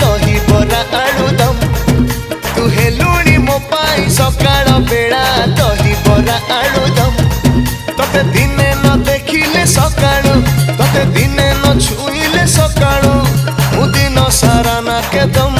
दही बरा आलुदम तू हेलुणी मो पाई सकाळ बेला दही बरा आलुदम तते दिने न देखिले सकाळ तते दिने न छुईले सकाळ मु दिन सारा ना के दम